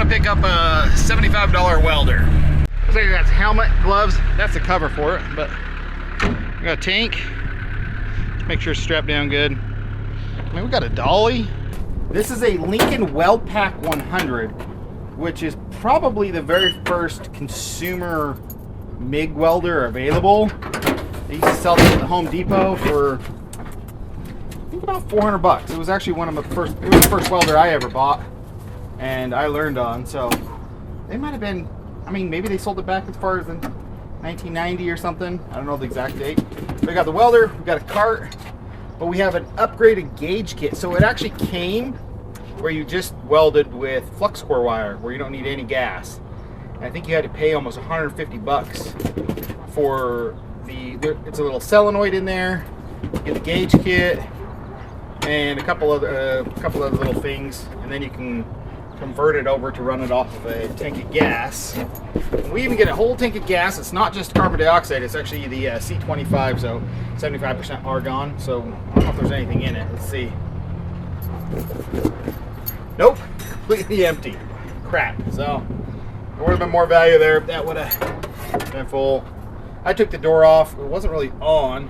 to pick up a $75 welder. Looks like that's helmet, gloves. That's the cover for it, but we got a tank. Make sure it's strapped down good. I mean, we got a dolly. This is a Lincoln Weld Pak 100, which is probably the very first consumer MIG welder available. They used to sell this at the Home Depot for, I think, about 400 bucks. It was actually one of the first, it was the first welder I ever bought and I learned on. So they might have been, I mean, maybe they sold it back as far as in 1990 or something. I don't know the exact date. We got the welder, we got a cart, but we have an upgraded gauge kit. So it actually came where you just welded with flux core wire, where you don't need any gas. And I think you had to pay almost 150 bucks for it's a little solenoid in there. You get the gauge kit and a couple other little things, and then you can convert it over to run it off of a tank of gas. And we even get a whole tank of gas. It's not just carbon dioxide, it's actually the C25, so 75% argon. So I don't know if there's anything in it. Let's see. Nope, completely empty. Crap. So there would have been more value there if that would have been full. I took the door off. It wasn't really on,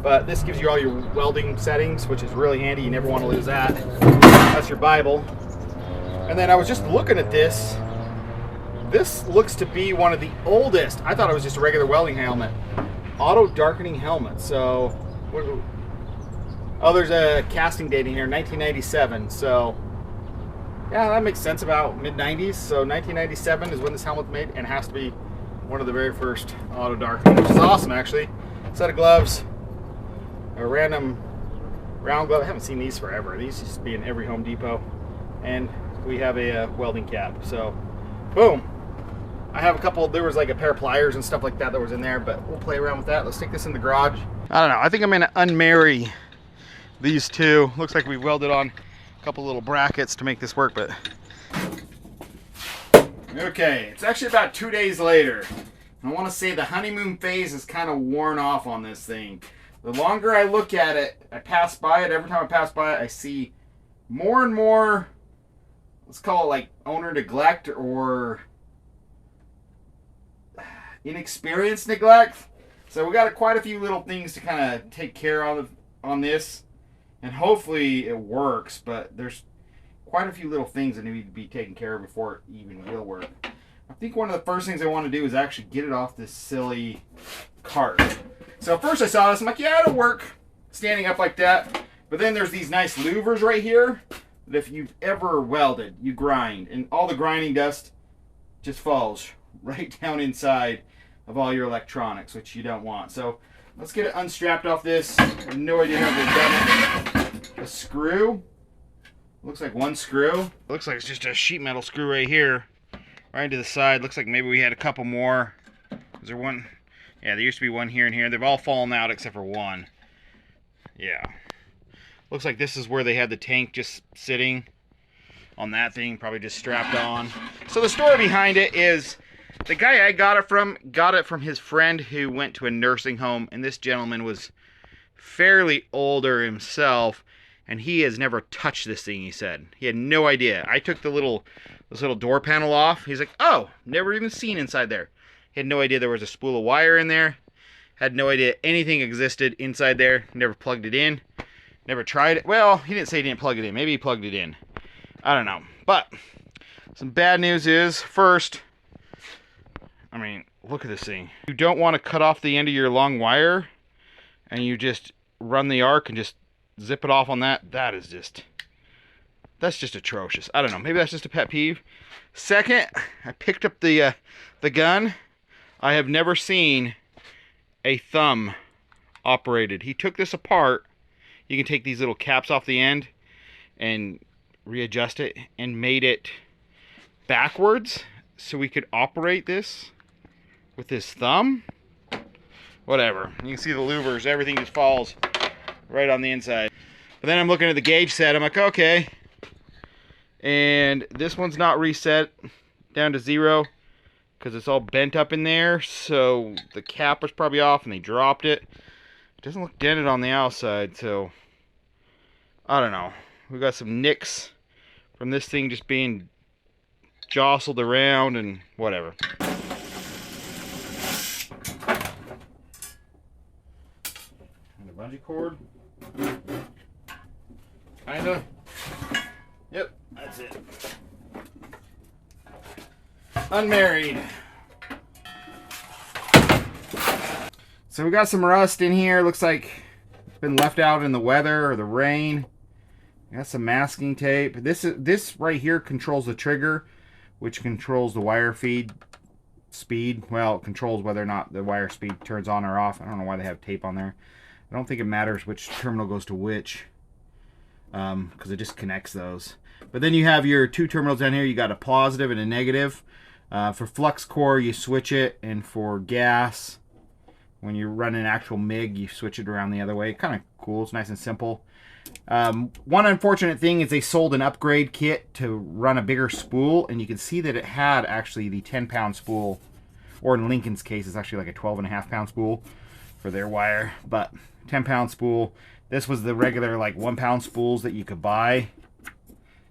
but this gives you all your welding settings, which is really handy. You never want to lose that. That's your Bible. And then I was just looking at this. This looks to be one of the oldest. I thought it was just a regular welding helmet. Auto darkening helmet. So, oh, there's a casting date in here, 1997. So, yeah, that makes sense, about mid-90s. So 1997 is when this helmet's made, and it has to be one of the very first auto darkening, which is awesome, actually. Set of gloves, a random round glove. I haven't seen these forever. These used to be in every Home Depot. And we have a welding cap. So, boom. I have a couple, there was like a pair of pliers and stuff like that that was in there, but we'll play around with that. Let's take this in the garage. I don't know. I think I'm going to unmarry these two. Looks like we welded on a couple little brackets to make this work, but okay, it's actually about 2 days later. I want to say the honeymoon phase is kind of worn off on this thing. The longer I look at it, I pass by it, every time I pass by it, I see more and more, let's call it like owner neglect or inexperienced neglect. So we got quite a few little things to kind of take care of on this, and hopefully it works, but there's quite a few little things that need to be taken care of before it even will work. I think one of the first things I want to do is actually get it off this silly cart. So first I saw this, I'm like, yeah, it'll work standing up like that. But then there's these nice louvers right here that if you've ever welded, you grind, and all the grinding dust just falls right down inside of all your electronics, which you don't want. So let's get it unstrapped off this. I have no idea how they've done it. A screw. Looks like one screw. Looks like it's just a sheet metal screw right here, right into the side. Looks like maybe we had a couple more. Is there one? Yeah, there used to be one here and here. They've all fallen out except for one. Yeah. Looks like this is where they had the tank just sitting on that thing, probably just strapped on. So the story behind it is the guy I got it from his friend who went to a nursing home, and this gentleman was fairly older himself, and he has never touched this thing, he said. He had no idea. I took this little door panel off. He's like, oh, never even seen inside there. He had no idea there was a spool of wire in there. Had no idea anything existed inside there. Never plugged it in. Never tried it. Well, he didn't say he didn't plug it in. Maybe he plugged it in. I don't know. But some bad news is, first, I mean, look at this thing. You don't want to cut off the end of your long wire, and you just run the arc and just zip it off on that. That's just atrocious. I don't know. Maybe that's just a pet peeve. Second, I picked up the gun. I have never seen a thumb operated. He took this apart. You can take these little caps off the end and readjust it, and made it backwards so we could operate this with his thumb. Whatever. You can see the louvers. Everything just falls right on the inside. But then I'm looking at the gauge set. I'm like, okay. And this one's not reset down to 0 because it's all bent up in there. So the cap was probably off and they dropped it. It doesn't look dented on the outside, so I don't know. We got some nicks from this thing just being jostled around and whatever. And a bungee cord. Kinda. Yep, that's it. Unmarried. So we got some rust in here. Looks like it's been left out in the weather or the rain. Got some masking tape. This right here controls the trigger, which controls the wire feed speed. Well, it controls whether or not the wire speed turns on or off. I don't know why they have tape on there. I don't think it matters which terminal goes to which, because it just connects those. But then you have your two terminals down here. You got a positive and a negative. For flux core, you switch it, and for gas, when you run an actual MIG, you switch it around the other way. Kind of cool. It's nice and simple. One unfortunate thing is they sold an upgrade kit to run a bigger spool, and you can see that it had actually the 10-pound spool, or in Lincoln's case, it's actually like a 12.5-pound spool for their wire, but 10-pound spool. This was the regular like 1-pound spools that you could buy,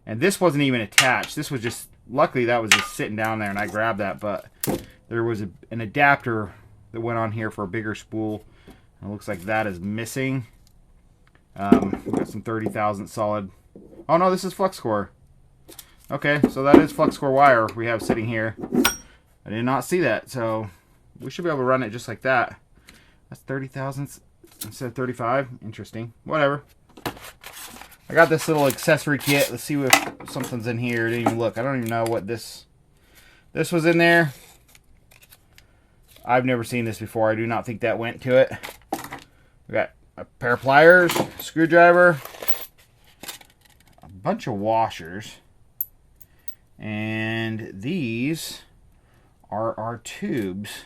and this wasn't even attached. This was just, luckily that was just sitting down there and I grabbed that, but there was an adapter that went on here for a bigger spool. It looks like that is missing. We've got some 30,000 solid. Oh no, this is flux core. Okay, so that is flux core wire we have sitting here. I did not see that, so we should be able to run it just like that. That's 30,000 instead of 35. Interesting. Whatever. I got this little accessory kit. Let's see if something's in here. I didn't even look. I don't even know what this was in there. I've never seen this before. I do not think that went to it. We got a pair of pliers, screwdriver, a bunch of washers, and these are our tubes.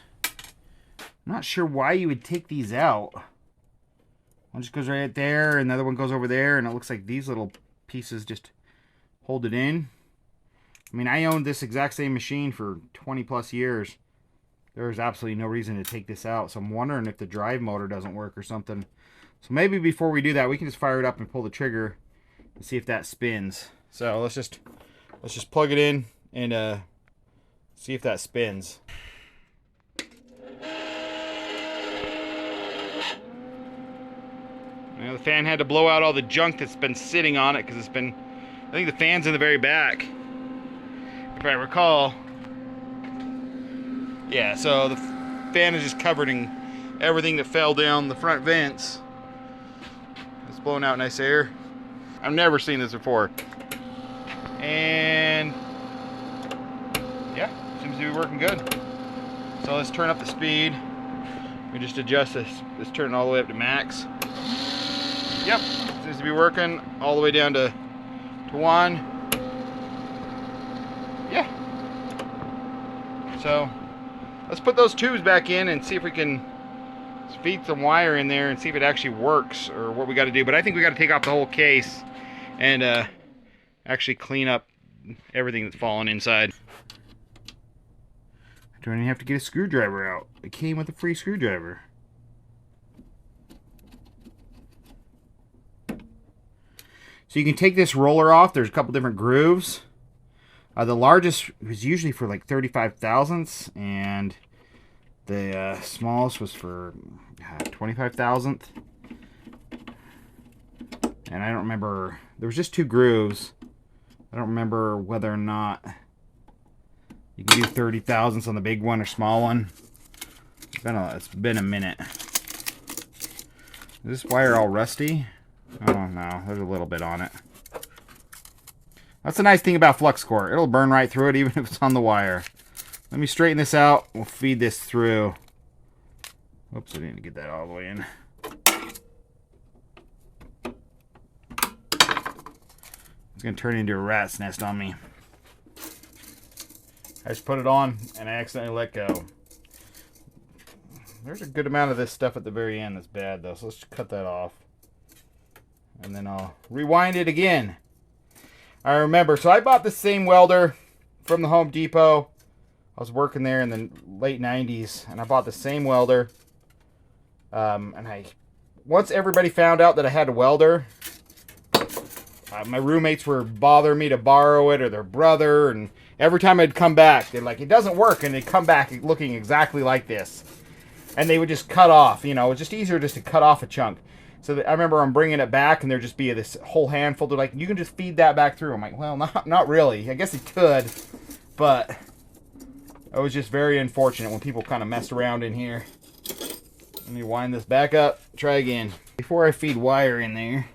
I'm not sure why you would take these out. One just goes right there, and the other one goes over there, and it looks like these little pieces just hold it in. I mean, I owned this exact same machine for 20 plus years. There's absolutely no reason to take this out, so I'm wondering if the drive motor doesn't work or something. So maybe before we do that, we can just fire it up and pull the trigger and see if that spins. So let's just plug it in and see if that spins. You know, the fan had to blow out all the junk that's been sitting on it because it's been, I think the fan's in the very back, if I recall. Yeah, so the fan is just covered in everything that fell down the front vents. It's blowing out nice air. I've never seen this before. And yeah, seems to be working good. So let's turn up the speed. We just adjust this. Let's turn it all the way up to max. Yep, seems to be working all the way down to 1. Yeah. So let's put those tubes back in and see if we can feed some wire in there and see if it actually works or what we got to do. But I think we got to take off the whole case and actually clean up everything that's fallen inside. I don't even have to get a screwdriver out. It came with a free screwdriver. So you can take this roller off. There's a couple different grooves. The largest was usually for like 35 thousandths, and the smallest was for 25 thousandths. And I don't remember, there was just 2 grooves. I don't remember whether or not you can do 30 thousandths on the big one or small one. It's been a minute. Is this wire all rusty? Oh no, there's a little bit on it. That's the nice thing about flux core. It'll burn right through it even if it's on the wire. Let me straighten this out. We'll feed this through. Oops, I didn't get that all the way in. It's going to turn into a rat's nest on me. I just put it on and I accidentally let go. There's a good amount of this stuff at the very end that's bad though, so let's just cut that off. And then I'll rewind it again. I remember, so I bought the same welder from the Home Depot. I was working there in the late 90s, and I bought the same welder. And once everybody found out that I had a welder, My roommates were bothering me to borrow it, or their brother, and every time I'd come back, they're like, it doesn't work, and they'd come back looking exactly like this. And they would just cut off, you know, it's just easier just to cut off a chunk. So I remember I'm bringing it back, and there'd just be this whole handful. They're like, you can just feed that back through. I'm like, well, not really. I guess it could, but it was just very unfortunate when people kind of messed around in here. Let me wind this back up. Try again. Before I feed wire in there,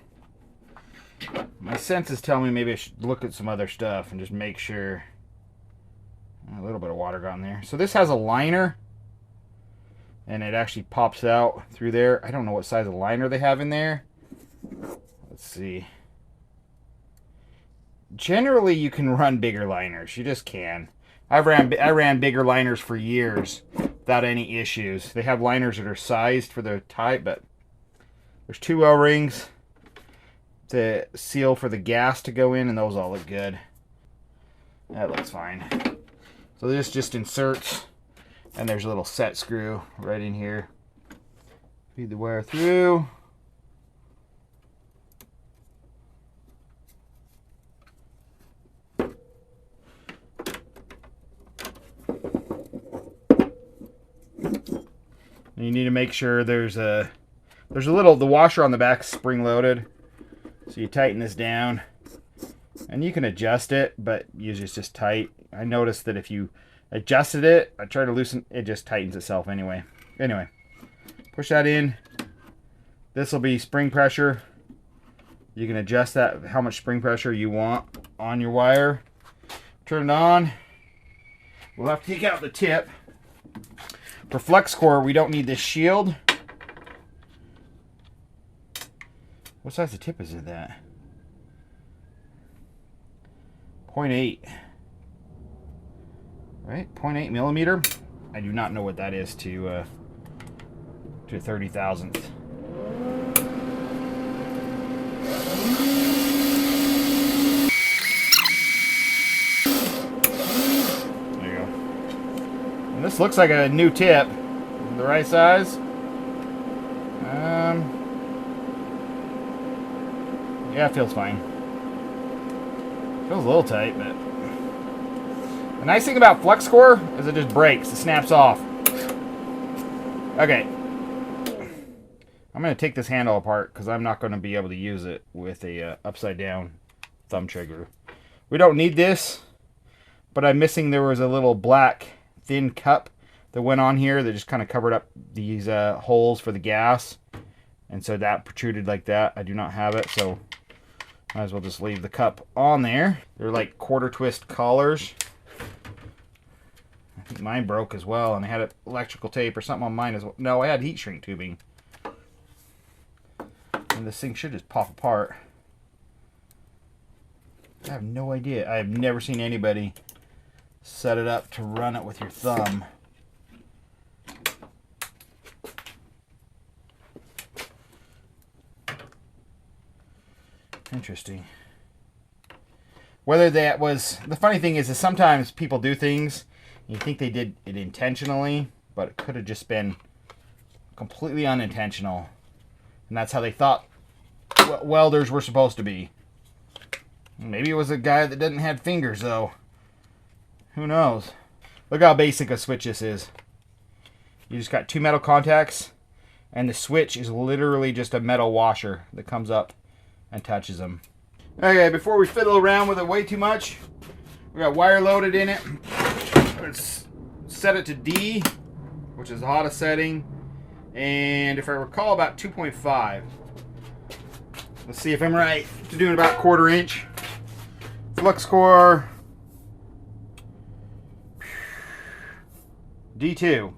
my senses tell me maybe I should look at some other stuff and just make sure. A little bit of water got in there. So this has a liner, and it actually pops out through there. I don't know what size of liner they have in there. Let's see. Generally, you can run bigger liners. You just can. I ran bigger liners for years without any issues. They have liners that are sized for the type, but there's 2 O-rings to seal for the gas to go in, and those all look good. That looks fine. So this just inserts, and there's a little set screw right in here. Feed the wire through. And you need to make sure there's the washer on the back spring loaded. So you tighten this down, and you can adjust it, but usually it's just tight. I noticed that if you adjusted it, I try to loosen, it just tightens itself anyway. Anyway, push that in. This will be spring pressure. You can adjust that, how much spring pressure you want on your wire. Turn it on. We'll have to take out the tip. For flex core, we don't need this shield. What size of tip is it that? 0.8. Right? 0.8 millimeter. I do not know what that is to a 30,000th. There you go. And this looks like a new tip. The right size. Yeah, it feels fine. Feels a little tight, but the nice thing about flex core is it just breaks. It snaps off. Okay. I'm going to take this handle apart because I'm not going to be able to use it with a upside down thumb trigger. We don't need this, but I'm missing, there was a little black thin cup that went on here that just kind of covered up these holes for the gas. And so that protruded like that. I do not have it, so might as well just leave the cup on there. They're like quarter twist collars. I think mine broke as well, and I had electrical tape or something on mine as well. No, I had heat shrink tubing. And this thing should just pop apart. I have no idea. I have never seen anybody set it up to run it with your thumb. Interesting. Whether that was... The funny thing is sometimes people do things, and you think they did it intentionally, but it could have just been completely unintentional. And that's how they thought welders were supposed to be. Maybe it was a guy that didn't have fingers, though. Who knows? Look how basic a switch this is. You just got 2 metal contacts, and the switch is literally just a metal washer that comes up and touches them. Okay, before we fiddle around with it way too much, we got wire loaded in it. Let's set it to D, which is the hottest setting, and if I recall, about 2.5. Let's see if I'm right. It's doing about 1/4 inch. Flux core D2.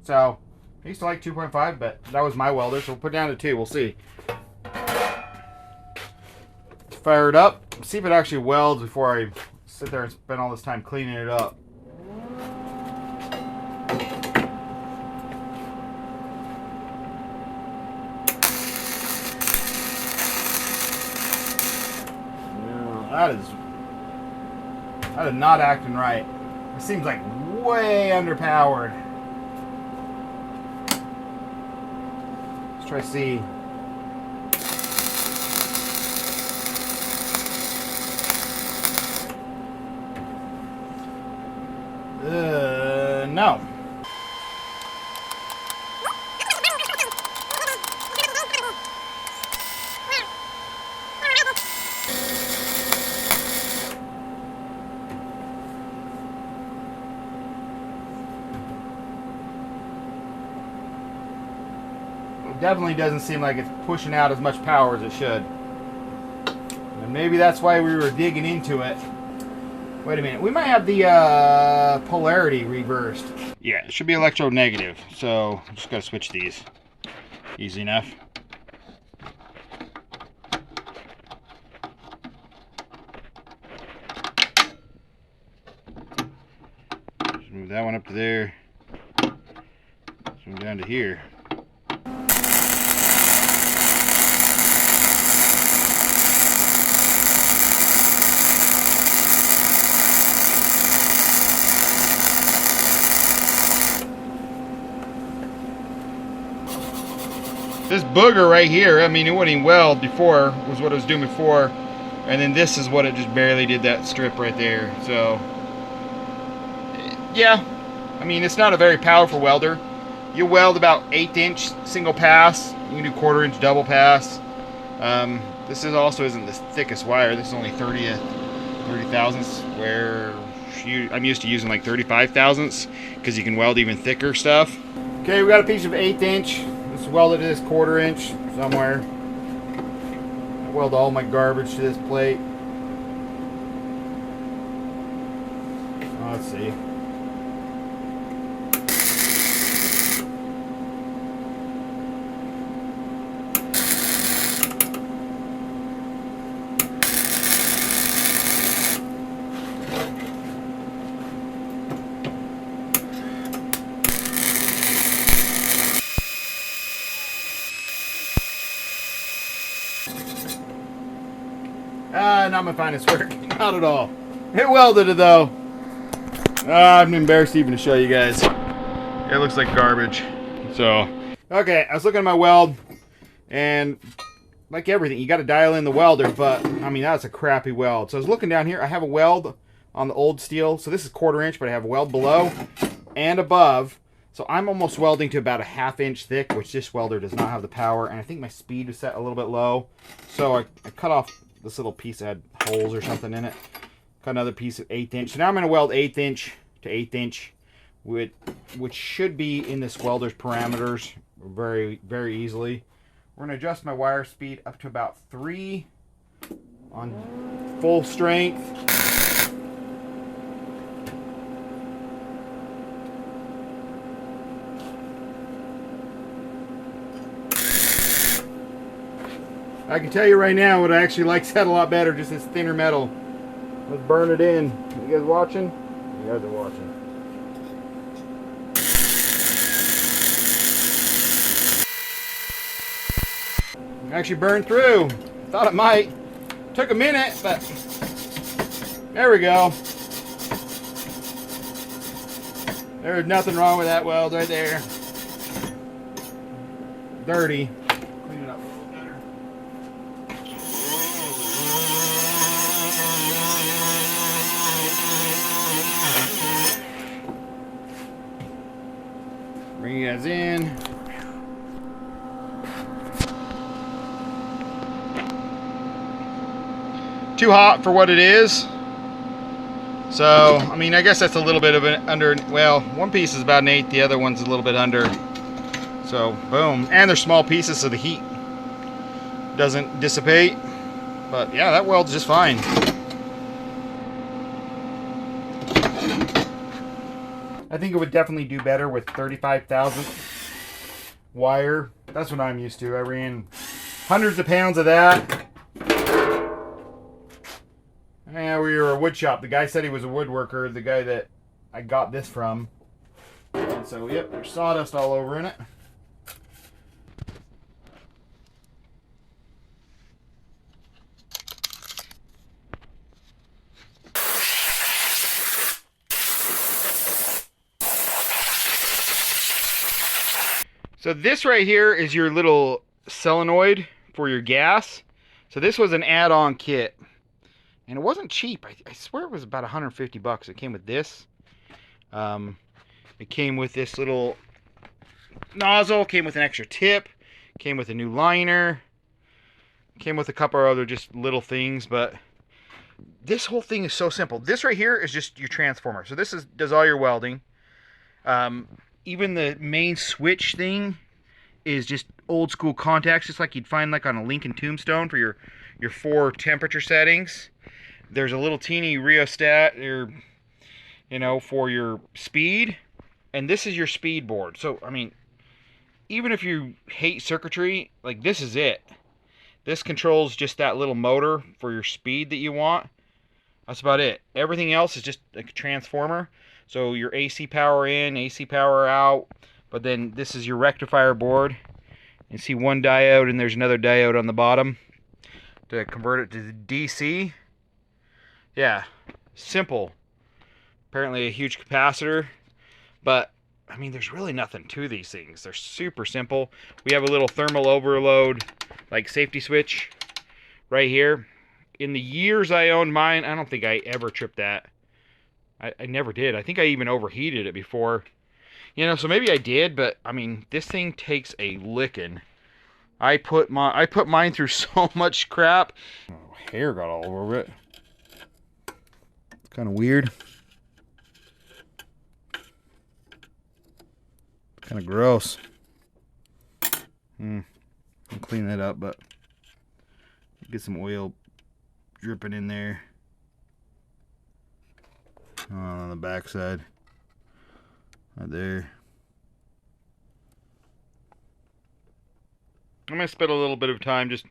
So I used to like 2.5, but that was my welder, so we'll put it down to 2. We'll see. Fire it up, see if it actually welds before I sit there and spend all this time cleaning it up. No, that is not acting right. It seems like way underpowered. Let's try to see. know. It definitely doesn't seem like it's pushing out as much power as it should. And maybe that's why we were digging into it. Wait a minute, we might have the polarity reversed. Yeah, it should be electronegative, so I'm just gotta switch these. Easy enough. Just move that one up to there. Let's move down to here. This booger right here, I mean, it wouldn't even weld before, was what it was doing before. And then this is what it just barely did, that strip right there. So, yeah. I mean, it's not a very powerful welder. You weld about 1/8 inch single pass. You can do 1/4 inch double pass. This also isn't the thickest wire. This is only 30 thousandths, where I'm used to using like 35 thousandths because you can weld even thicker stuff. Okay, we got a piece of 1/8 inch. Let's weld it to this 1/4 inch somewhere. I weld all my garbage to this plate. Let's see. Not my finest work. Not at all. It welded it though. I'm embarrassed even to show you guys. It looks like garbage. So, okay, I was looking at my weld, and like everything, you got to dial in the welder, but I mean, that's a crappy weld. So I was looking down here. I have a weld on the old steel. So this is 1/4 inch, but I have a weld below and above. So I'm almost welding to about a 1/2 inch thick, which this welder does not have the power. And I think my speed is set a little bit low. So I cut off this little piece that had holes or something in it. Cut another piece of 1/8 inch. So now I'm going to weld 1/8 inch to 1/8 inch, which should be in this welder's parameters very, very easily. We're going to adjust my wire speed up to about 3 on full strength. I can tell you right now what I actually like that a lot better, just this thinner metal. Let's burn it in. You guys watching? You guys are watching. Actually burned through. Thought it might. Took a minute, but there we go. There's nothing wrong with that weld right there. Dirty. Clean it up a little better. Bring you guys in. Too hot for what it is. So, I mean, I guess that's a little bit of an under, well, one piece is about 1/8, the other one's a little bit under. So, boom. And they're small pieces, so the heat doesn't dissipate. But yeah, that welds just fine. I think it would definitely do better with 35,000 wire. That's what I'm used to. I ran hundreds of pounds of that. Yeah, we were a wood shop. The guy said he was a woodworker, the guy that I got this from. And so, yep, there's sawdust all over in it. So this right here is your little solenoid for your gas. So this was an add-on kit. And it wasn't cheap. I swear it was about 150 bucks. It came with this. It came with this little nozzle, came with an extra tip, came with a new liner, came with a couple of other just little things, but this whole thing is so simple. This right here is just your transformer. So this does all your welding. Even the main switch thing is just old school contacts, just like you'd find like on a Lincoln tombstone for your 4 temperature settings. There's a little teeny rheostat, for your speed, and this is your speed board. So I mean, even if you hate circuitry, like this is it. This controls just that little motor for your speed that you want. That's about it. Everything else is just a transformer. So your AC power in, AC power out. But then this is your rectifier board. You see one diode, and there's another diode on the bottom to convert it to DC. Yeah, simple. Apparently a huge capacitor, but I mean, there's really nothing to these things. They're super simple. We have a little thermal overload, like safety switch right here. In the years I owned mine, I don't think I ever tripped that. I never did. I think I even overheated it before. So maybe I did, but I mean, this thing takes a licking. I put mine through so much crap. Oh, hair got all over it. It's kind of weird. Kind of gross. I'll clean that up, but get some oil dripping in there. On the back side. Right there. I'm going to spend a little bit of time just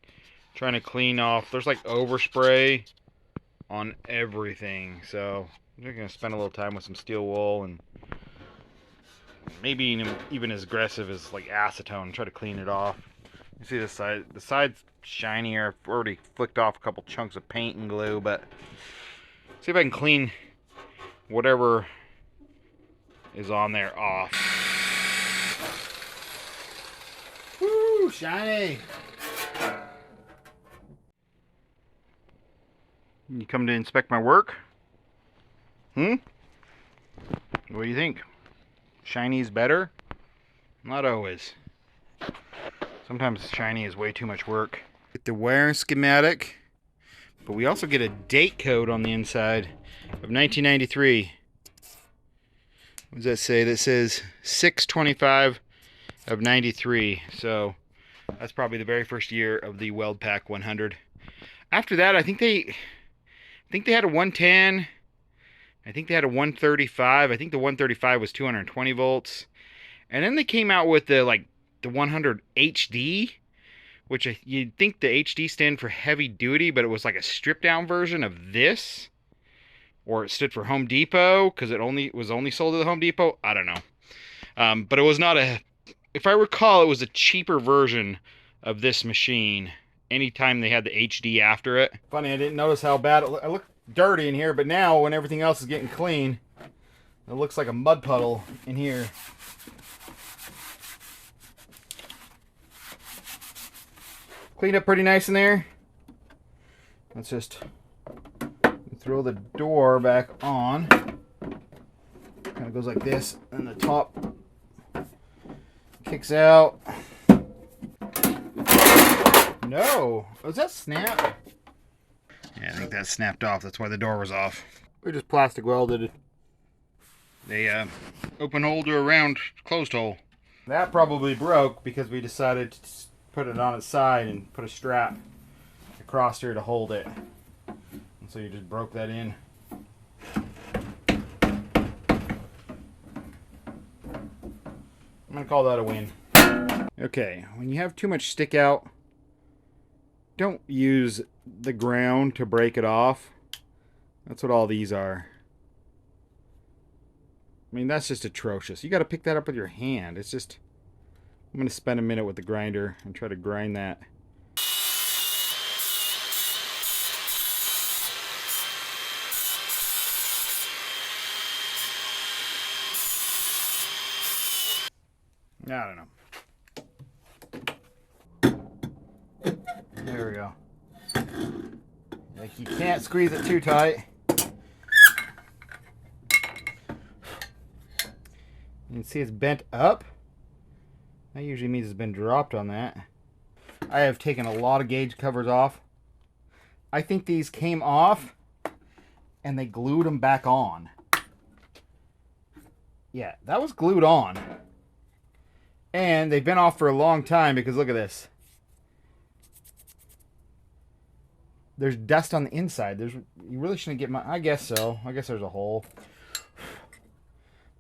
trying to clean off. There's like overspray on everything. So I'm just going to spend a little time with some steel wool and maybe even as aggressive as like acetone and try to clean it off. You see the side? The side's shinier. I've already flicked off a couple chunks of paint and glue, but see if I can clean whatever is on there off. Woo, shiny! You come to inspect my work? What do you think? Shiny is better? Not always. Sometimes shiny is way too much work. Get the wiring schematic, but we also get a date code on the inside of 1993. What does that say? That says 6/25 of 93. So that's probably the very first year of the Weld Pak 100. After that, I think they had a 110. I think they had a 135. I think the 135 was 220 volts. And then they came out with the 100 HD, which you'd think the HD stand for heavy duty, but it was like a stripped down version of this. Or it stood for Home Depot because it was only sold at the Home Depot. I don't know. But it was not if I recall, it was a cheaper version of this machine anytime they had the HD after it. Funny, I didn't notice how bad it looked dirty in here, but now when everything else is getting clean, it looks like a mud puddle in here. Cleaned up pretty nice in there. Let's just throw the door back on. Kind of goes like this, and the top kicks out. No, was that snap? Yeah, I think that snapped off. That's why the door was off. We just plastic welded a open hole to a round closed hole. That probably broke because we decided to put it on its side and put a strap across here to hold it. And so you just broke that in. I'm gonna call that a win. Okay, when you have too much stick out, don't use the ground to break it off. That's what all these are. I mean, that's just atrocious. You got to pick that up with your hand. It's just, I'm going to spend a minute with the grinder and try to grind that. I don't know. There we go. Like, you can't squeeze it too tight. You can see it's bent up. That usually means it's been dropped on that. I have taken a lot of gauge covers off. I think these came off and they glued them back on. Yeah, that was glued on. And they've been off for a long time because look at this. There's dust on the inside. You really shouldn't get I guess so. I guess there's a hole.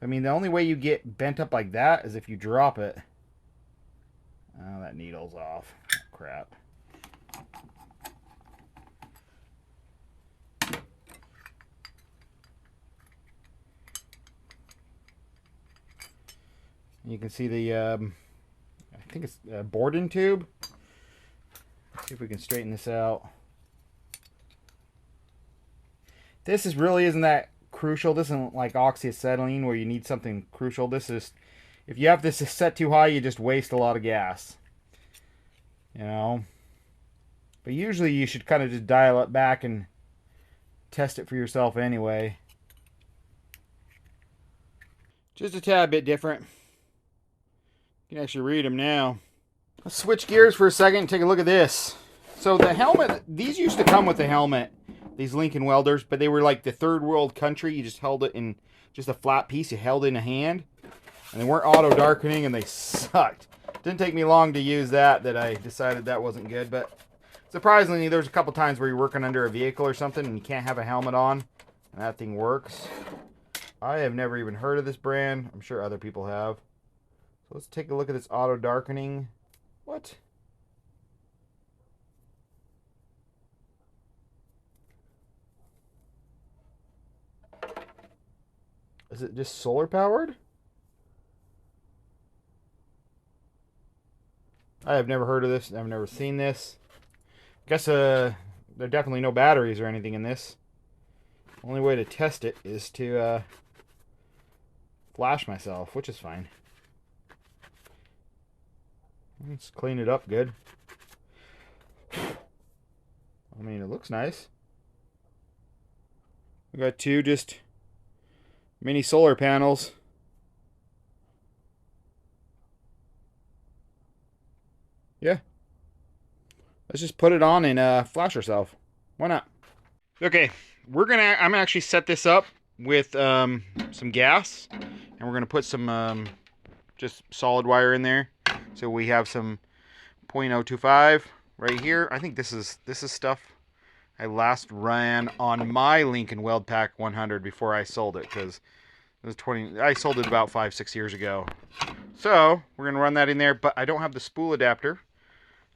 I mean, the only way you get bent up like that is if you drop it. Oh, that needle's off. Oh, crap. You can see the, I think it's a boarding tube. Let's see if we can straighten this out. This really isn't that crucial. This isn't like oxyacetylene where you need something crucial. This is, if you have this set too high, you just waste a lot of gas. You know? But usually you should kind of just dial it back and test it for yourself anyway. Just a tad bit different. You can actually read them now. Let's switch gears for a second and take a look at this. So the helmet, these used to come with the helmet, these Lincoln Welders, but they were like the third world country. You just held it in just a flat piece. You held it in a hand. And they weren't auto darkening and they sucked. Didn't take me long to use that I decided that wasn't good. But surprisingly, there's a couple times where you're working under a vehicle or something and you can't have a helmet on. And that thing works. I have never even heard of this brand. I'm sure other people have. So let's take a look at this auto darkening. What? Is it just solar powered? I have never heard of this. I've never seen this. I guess there are definitely no batteries or anything in this. Only way to test it is to flash myself, which is fine. Let's clean it up good. I mean, it looks nice. We got two just mini solar panels. Yeah. Let's just put it on and flash ourselves. Why not? Okay, I'm gonna actually set this up with some gas, and we're gonna put some just solid wire in there. So we have some 0.025 right here. I think this is stuff I last ran on my Lincoln Weld Pak 100 before I sold it, because it was I sold it about 5-6 years ago. So we're gonna run that in there, but I don't have the spool adapter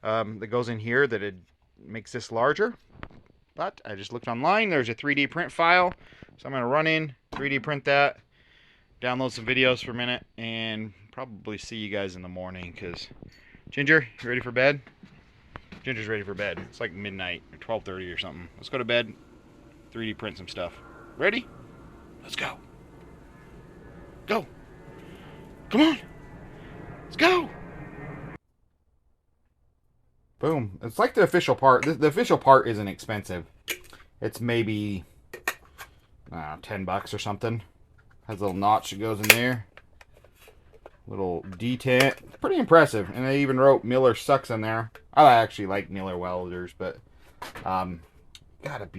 that goes in here that it makes this larger. But I just looked online. There's a 3D print file, so I'm gonna run in 3D print that, download some videos for a minute, and probably see you guys in the morning. Because Ginger, you ready for bed? Ginger's ready for bed. It's like midnight or 12:30 or something. Let's go to bed, 3D print some stuff. Ready? Let's go. Go. Come on. Let's go. Boom. It's like the official part. The official part isn't expensive. It's maybe $10 or something. Has a little notch that goes in there. Little detent. Pretty impressive. And they even wrote Miller sucks in there. I actually like Miller Welders, but gotta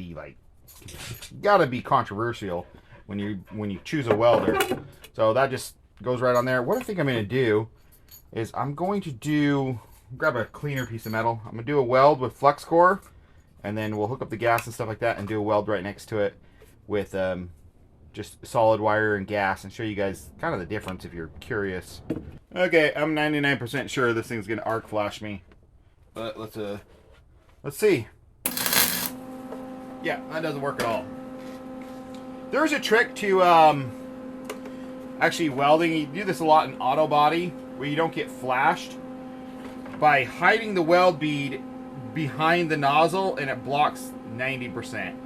be controversial when you choose a welder. So that just goes right on there. What I think I'm gonna do is I'm going to grab a cleaner piece of metal. I'm gonna do a weld with flux core, and then we'll hook up the gas and stuff like that and do a weld right next to it with just solid wire and gas, and show you guys kind of the difference if you're curious. Okay, I'm 99% sure this thing's gonna arc flash me, but let's see. Yeah, that doesn't work at all. There's a trick to actually welding. You do this a lot in auto body where you don't get flashed by hiding the weld bead behind the nozzle, and it blocks 90%.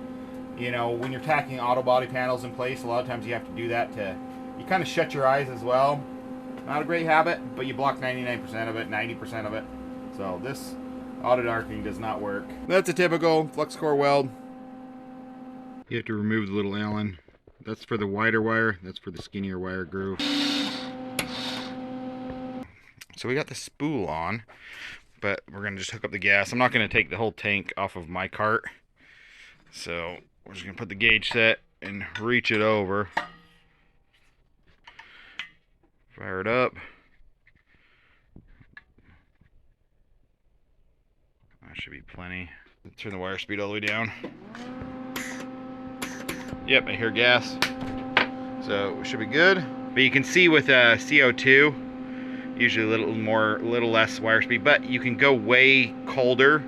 You know, when you're tacking auto body panels in place, a lot of times you have to do that you kind of shut your eyes as well. Not a great habit, but you block 99% of it, 90% of it. So this auto darkening does not work. That's a typical flux core weld. You have to remove the little Allen. That's for the wider wire, that's for the skinnier wire groove. So we got the spool on, but we're gonna just hook up the gas. I'm not gonna take the whole tank off of my cart, so we're just gonna put the gauge set and reach it over. Fire it up. That should be plenty. Turn the wire speed all the way down. Yep, I hear gas. So we should be good. But you can see with CO2, usually a little less wire speed, but you can go way colder.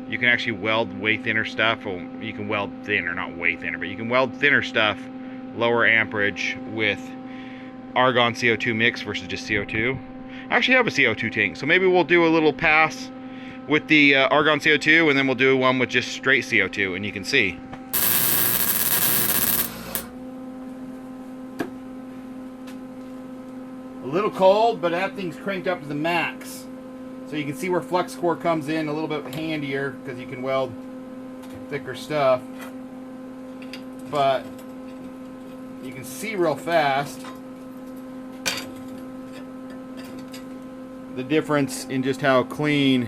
You can actually weld way thinner stuff. Well, you can weld thinner, not way thinner, but you can weld thinner stuff, lower amperage with argon CO2 mix versus just CO2. I actually have a CO2 tank, so maybe we'll do a little pass with the argon CO2, and then we'll do one with just straight CO2, and you can see. A little cold, but that thing's cranked up to the max. So you can see where flux core comes in a little bit handier, because you can weld thicker stuff. But you can see real fast the difference in just how clean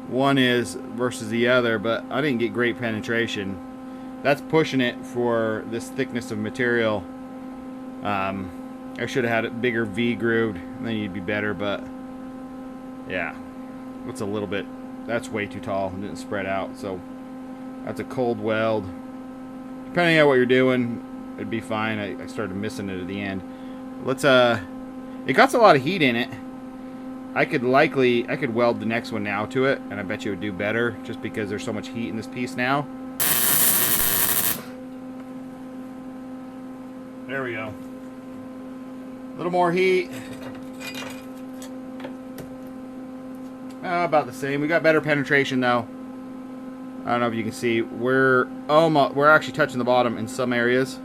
one is versus the other, but I didn't get great penetration. That's pushing it for this thickness of material. I should have had it bigger V grooved, and then you'd be better, but yeah, it's a little bit, that's way too tall and didn't spread out, so that's a cold weld. Depending on what you're doing, it'd be fine. I started missing it at the end. Let's it got a lot of heat in it. I could weld the next one now to it, and I bet you it would do better just because there's so much heat in this piece now. There we go. A little more heat. About the same. We got better penetration though. I don't know if you can see. We're actually touching the bottom in some areas.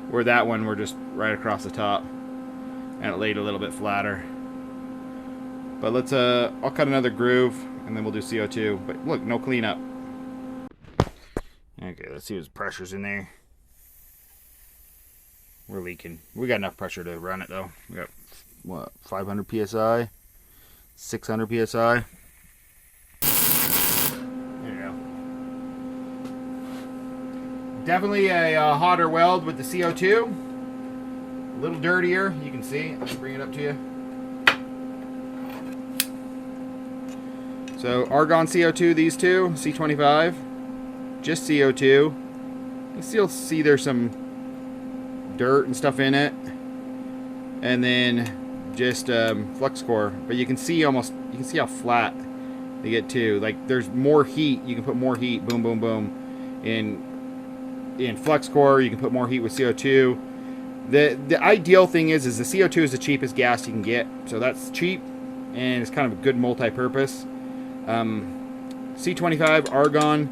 Where that one we're just right across the top, and it laid a little bit flatter. But let's I'll cut another groove and then we'll do CO2. But look, no cleanup. Okay, let's see what pressure's in there. We're leaking. We got enough pressure to run it though. We got what, 500 psi, 600 psi. There you go. Definitely a hotter weld with the CO2. A little dirtier, you can see. I'll bring it up to you. So argon CO2, these two, C25, just CO2. You can still see there's some dirt and stuff in it, and then just flux core. But you can see how flat they get too. Like there's more heat. You can put more heat. Boom, boom, boom. In flux core, you can put more heat with CO2. The ideal thing is the CO2 is the cheapest gas you can get. So that's cheap, and it's kind of a good multi-purpose. C25 argon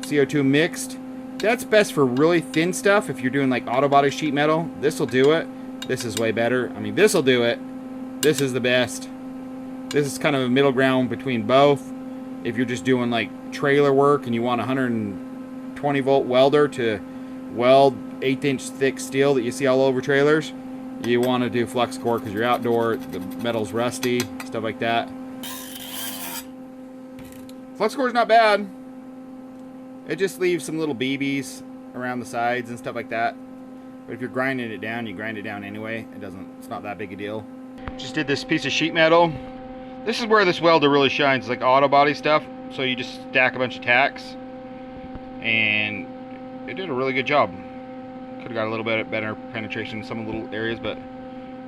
CO2 mixed, that's best for really thin stuff. If you're doing like auto body sheet metal, this will do it. This is way better. I mean, this will do it. This is the best. This is kind of a middle ground between both. If you're just doing like trailer work and you want a 120 volt welder to weld 1/8 inch thick steel that you see all over trailers, you want to do flux core because you're outdoor, the metal's rusty, stuff like that. Flux core is not bad. It just leaves some little BBs around the sides and stuff like that. But if you're grinding it down, you grind it down anyway. It's not that big a deal. Just did this piece of sheet metal. This is where this welder really shines, it's like auto body stuff. So you just stack a bunch of tacks, and it did a really good job. Could have got a little bit better penetration in some little areas, but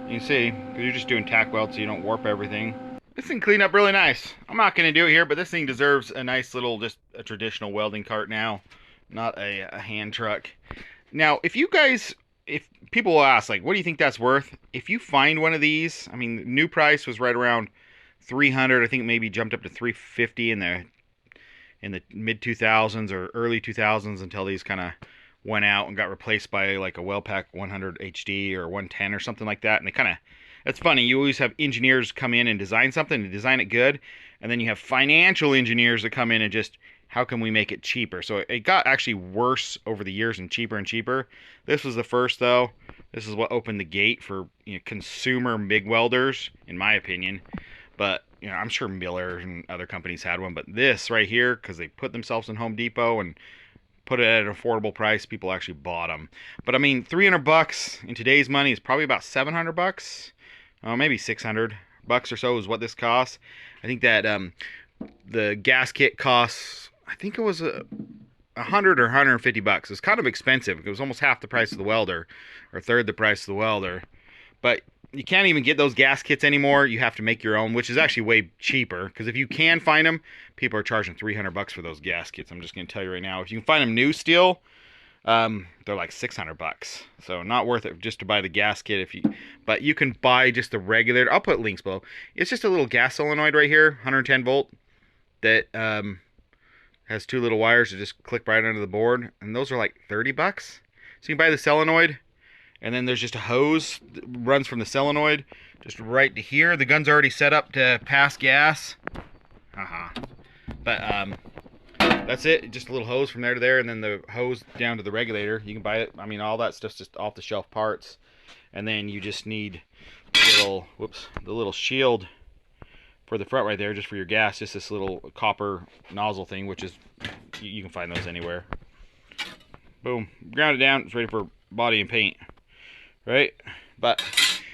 you can see, because you're just doing tack weld so you don't warp everything. This thing cleaned up really nice. I'm not going to do it here, but this thing deserves a nice little, just a traditional welding cart now, not a hand truck. Now, if people will ask, like, what do you think that's worth? If you find one of these, I mean, the new price was right around $300. I think it maybe jumped up to $350 in the mid 2000s or early 2000s until these kind of went out and got replaced by like a Weld Pak 100 HD or 110 or something like that. And they kind of, it's funny, you always have engineers come in and design something and design it good, and then you have financial engineers that come in and just how can we make it cheaper? So it got actually worse over the years and cheaper. This was the first, though. This is what opened the gate for, you know, consumer MIG welders, in my opinion. But, you know, I'm sure Miller and other companies had one. But this right here, because they put themselves in Home Depot and put it at an affordable price, people actually bought them. But I mean, $300 in today's money is probably about $700. Maybe $600 or so is what this costs. I think that the gas kit costs, I think it was $100 or $150. It's kind of expensive. It was almost half the price of the welder, or third the price of the welder. But you can't even get those gas kits anymore. You have to make your own, which is actually way cheaper. Because if you can find them, people are charging $300 for those gas kits. I'm just going to tell you right now. If you can find them new still, they're like $600. So not worth it just to buy the gas kit. But you can buy just the regular. I'll put links below. It's just a little gas solenoid right here, 110 volt, that has two little wires that just click right under the board, and those are like $30. So you can buy the solenoid. And then there's just a hose that runs from the solenoid just right to here. The gun's already set up to pass gas. But that's it. Just a little hose from there to there, and then the hose down to the regulator. You can buy it. I mean, all that stuff's just off-the-shelf parts. And then you just need the little shield for the front right there, just for your gas. Just this little copper nozzle thing, which is, you can find those anywhere. Boom. Ground it down. It's ready for body and paint. Right? But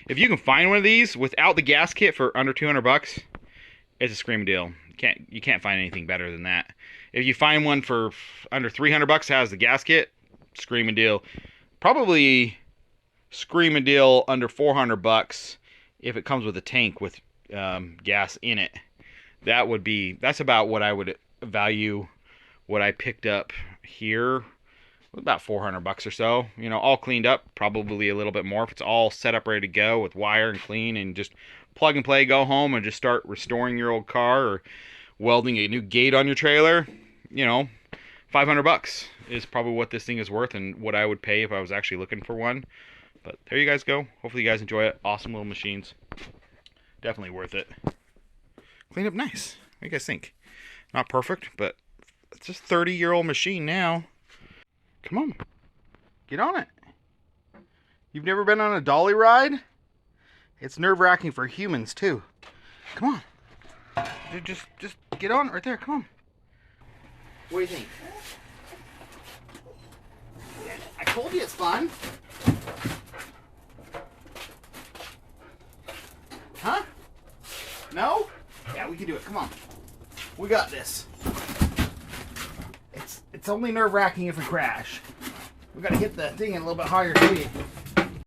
if you can find one of these without the gas kit for under $200, it's a screaming deal. You can't find anything better than that. If you find one for under $300 that has the gas kit, screaming deal. Probably screaming deal under $400 if it comes with a tank with gas in it. That's about what I would value what I picked up here. About $400 or so, you know, all cleaned up, probably a little bit more if it's all set up ready to go with wire and clean, and just plug and play, go home and just start restoring your old car or welding a new gate on your trailer. You know, $500 is probably what this thing is worth and what I would pay if I was actually looking for one. But there you guys go. Hopefully you guys enjoy it. Awesome little machines. Definitely worth it. Cleaned up nice. What do you guys think? Not perfect, but it's just a 30-year-old machine now. Come on, get on it. You've never been on a dolly ride? It's nerve-wracking for humans too. Come on, just get on it right there. Come on. What do you think? I told you it's fun. Huh? No? Yeah, we can do it. Come on. We got this. It's only nerve-wracking if we crash. We gotta hit the thing a little bit higher speed.